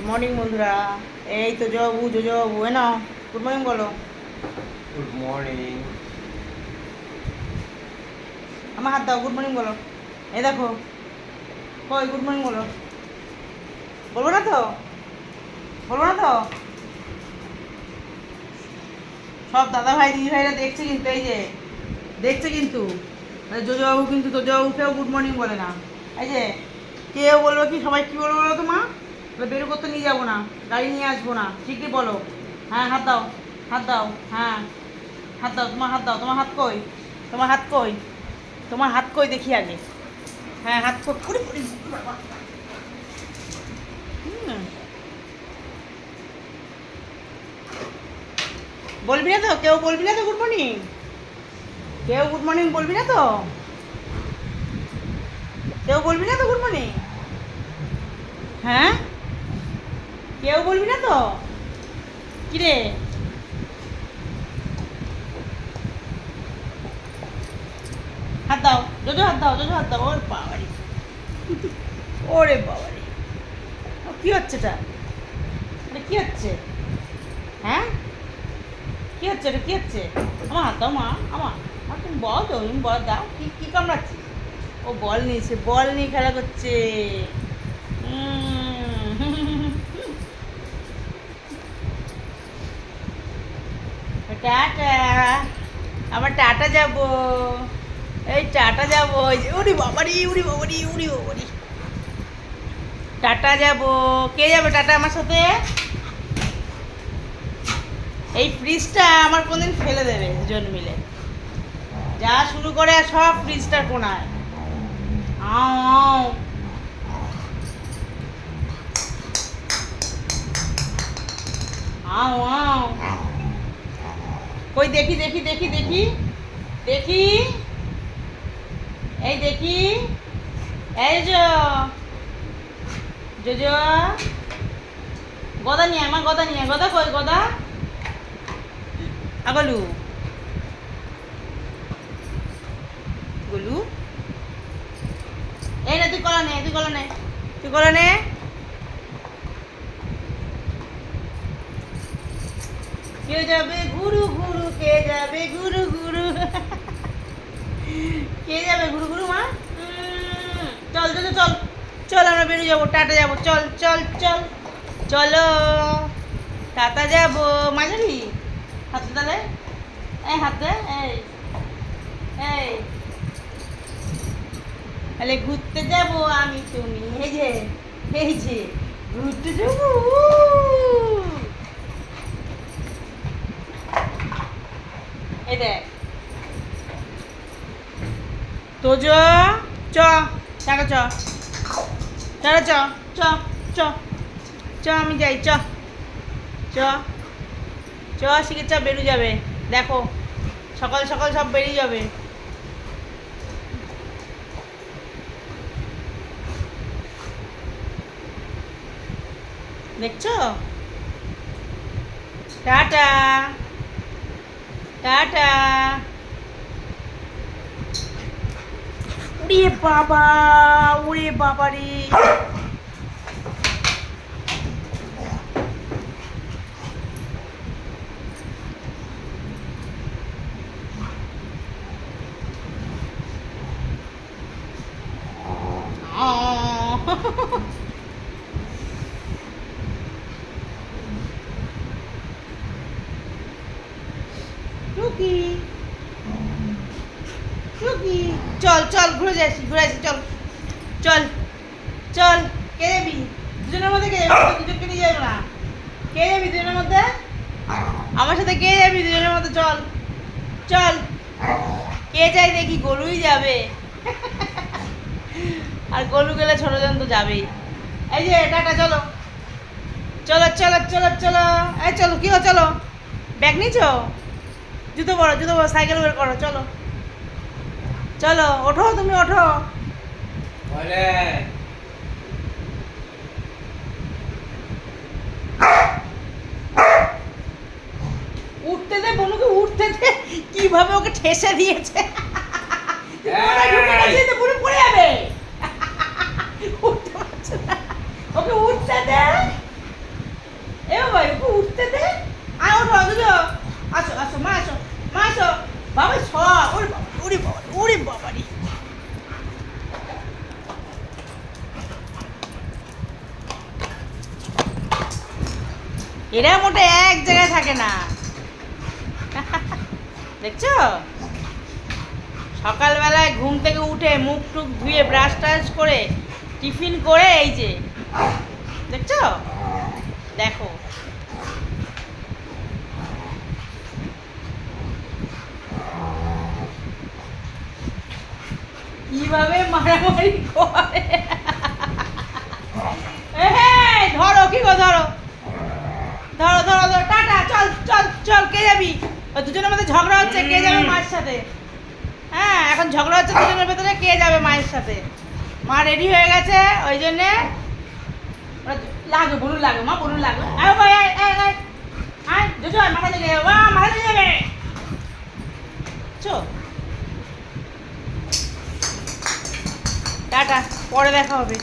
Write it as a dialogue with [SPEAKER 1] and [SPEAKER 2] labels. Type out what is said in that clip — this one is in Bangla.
[SPEAKER 1] মর্নিং বন্ধুরা। এই তো জবু জবু এ নাও, গুড মর্নিং বলো।
[SPEAKER 2] Good morning.
[SPEAKER 1] আমার হাত দাও, গুড মর্নিং বলো। এই দেখো, কই গুড মর্নিং বলো। বলবো না তো, বলবো না তো। সব দাদা ভাই দিদি ভাইরা দেখছে কিন্তু, এই যে দেখছে কিন্তু, জোজবাবু কিন্তু তোজবাবুকেও গুড মর্নিং বলে না। এই যে কেউ বলবে কি, সবাই কী বলবো বলো তো মা, বেরো করতে নিয়ে যাবো না, গাড়ি নিয়ে আসবো না, ঠিকই বলো। হ্যাঁ হাত দাও, হাত দাও, হ্যাঁ হাত দাও, তোমার হাত দাও। তোমার হাত কই, তোমার হাত কই, তোমার হাত কই দেখি আগে। হ্যাঁ হাত কই, পুরি পুরি বাবা। বলবি না তো, কেউ বলবি না তো গুড মর্নিং, কেউ গুড মর্নিং বলবি না তো, কেউ বলবি না তো গুড মর্নিং। হ্যাঁ কেউ বলবি না তো, কিরে হাত দাও, জোজো হাত দাও, জোজো হাত দাও। ওর বাবারি, ওরে বাবারি, কি হচ্ছে এটা, এটা কি হচ্ছে? হ্যাঁ কি হচ্ছে, এটা কি হচ্ছে? আমার হাত দাও মা, আমার তুমি বল তো, তুমি বল দাও, কি কি কামড়াচ্ছিস? ও বল নিয়েছে, বল নিয়ে খেলা করছে। টাটা, আমার টাটা যাবো, এই টাটা যাবো। উড়ি বাবারি, উড়ি বাবারি, উড়ি বাবারি, টাটা যাবো। কে যাবে টাটা আমার সাথে? এই ফ্রিজটা আমার কোনদিন ফেলে দেবে দুজন মিলে, যা শুরু করে সব ফ্রিজটার কোনায়। আও আও আও, কই দেখি দেখি দেখি দেখি দেখি, এই দেখি, এই জো গদা নিয়ে, আমার গদা নিয়ে, গদা কই গদা, আগলু গলু, এই না তুই কলা নে, তুই কলা নে, তুই কলা নে। কে যাবে গুরু গুরু, কে যাবে গুরু গুরু, কে যাবে গুরু গুরু মা? চল চল চল চল, আমরা বেরিয়ে যাবো, টাটা যাবো, চল চল চল, চলো টাটা যাবো। মা যাবি? হাতে তাহলে, এই হাতে, এই এই তাহলে ঘুরতে যাবো আমি তুমি, এই যে ঘুরতে যাবো। এই দেখ তোজ, চ টাকা, চ টাকা, চ চ চ চ, আমি যাই, চ চ চ, শিখে চ, বেরিয়ে যাবে। দেখো সকাল সকাল সব বেরিয়ে যাবে। দেখছো? Tata tata. উড়ে বাবা, উড়ে বাবা রে, টুকি টুকি, চল চল ঘুরে যাচ্ছি, ঘুরে আসি, চল চল চল। কে যাবি দুজনের মধ্যে, কে যাবি? দুজনকে নিয়ে যাবো না, কে যাবি দুজনের মধ্যে? আমার সাথে কে যাবি দুজনের মধ্যে? চল চল, কে যাই দেখি? গরুই যাবে, আর গরু গেলে ছোটজন তো যাবেই। এই যে টাটা, চলো চলো চলো চলো চলো, এই চলো, কি হো, চলো, ব্যাগ নিয়েছো? জুতো পরো, জুতো পরো, সাইকেল বের করো, চলো চলো, ওঠো তুমি, ওঠো। উঠতে দে বনুকে, উঠতে দে, কিভাবে ওকে ঠেসে দিয়েছে। পুরো পড়ে যাবে, উঠতে পারছে না, ওকে উঠতে দে, এরা মোটে এক জায়গায় থাকে না। দেখছো, সকালবেলায় ঘুম থেকে উঠে মুখ টুক ধুয়ে ব্রাশ টাশ করে টিফিন করে এই যে দেখছো, দেখো কিভাবে মারামারি করে। এই, ধরো কি গো, ধরো ধরো ধরো ধরো, টাটা, চল চল চল, কে যাবি? ওই দুজনের মধ্যে ঝগড়া হচ্ছে কে যাবে মায়ের সাথে। হ্যাঁ, এখন ঝগড়া হচ্ছে দুজনের ভেতরে কে যাবে মায়ের সাথে। মা রেডি হয়ে গেছে, ওই জন্যে লাগো, বলুন লাগো মা, বলুন লাগো। আয় ভাই, আয় আয় আয় আয়, জোজো আয়, মাথা লেগে যাবে, মাথা লেগে যাবে। চো, টাটা, পরে দেখা হবে।